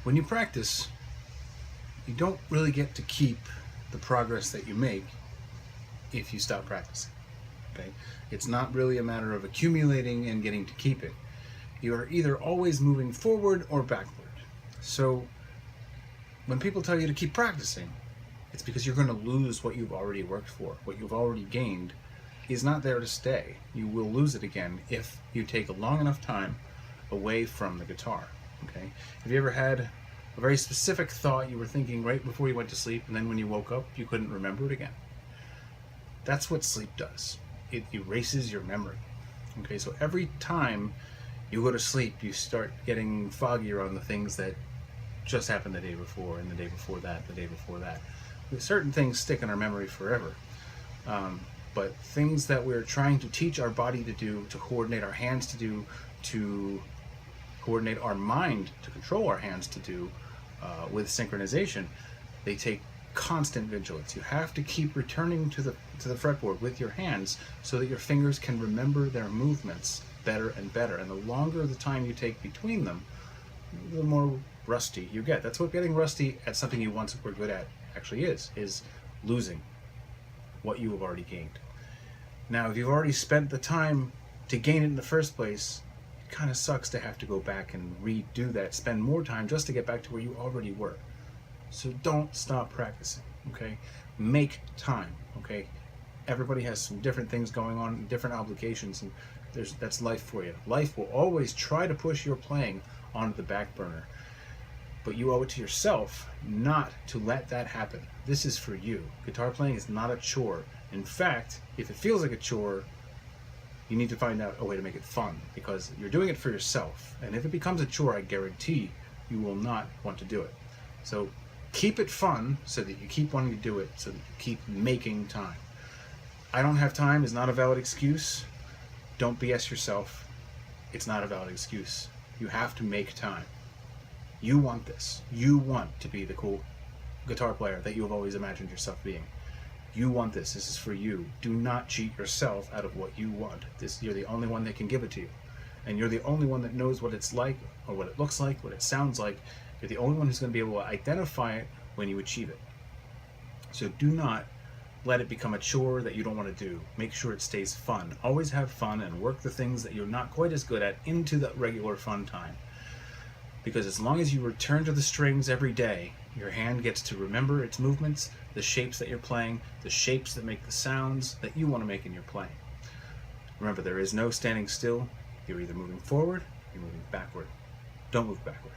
When you practice, you don't really get to keep the progress that you make if you stop practicing. Okay? It's not really a matter of accumulating and getting to keep it. You are either always moving forward or backward. So when people tell you to keep practicing, it's because you're going to lose what you've already worked for. What you've already gained is not there to stay. You will lose it again if you take a long enough time away from the guitar. Okay? Have you ever had a very specific thought you were thinking right before you went to sleep, and then when you woke up you couldn't remember it again? That's what sleep does. It erases your memory. Okay, so every time you go to sleep, you start getting foggier on the things that just happened the day before, and the day before that, the day before that. Certain things stick in our memory forever. But things that we're trying to teach our body to do, to coordinate our hands to do, to coordinate our mind to control our hands to do with synchronization, they take constant vigilance. You have to keep returning to the fretboard with your hands so that your fingers can remember their movements better and better. And the longer the time you take between them, the more rusty you get. That's what getting rusty at something you once were good at actually is losing what you have already gained. Now, if you've already spent the time to gain it in the first place, it kind of sucks to have to go back and redo that, spend more time just to get back to where you already were. So don't stop practicing, okay? Make time, okay? Everybody has some different things going on, different obligations, and that's life for you. Life will always try to push your playing onto the back burner, but you owe it to yourself not to let that happen. This is for you. Guitar playing is not a chore. In fact, if it feels like a chore, you need to find out a way to make it fun, because you're doing it for yourself. And if it becomes a chore, I guarantee you will not want to do it. So keep it fun so that you keep wanting to do it, so that you keep making time. I don't have time is not a valid excuse. Don't BS yourself. It's not a valid excuse. You have to make time. You want this. You want to be the cool guitar player that you have always imagined yourself being. You want this. This is for you. Do not cheat yourself out of what you want. You're the only one that can give it to you. And you're the only one that knows what it's like, or what it looks like, what it sounds like. You're the only one who's going to be able to identify it when you achieve it. So do not let it become a chore that you don't want to do. Make sure it stays fun. Always have fun and work the things that you're not quite as good at into the regular fun time. Because as long as you return to the strings every day, your hand gets to remember its movements, the shapes that you're playing, the shapes that make the sounds that you want to make in your playing. Remember, there is no standing still. You're either moving forward or you're moving backward. Don't move backward.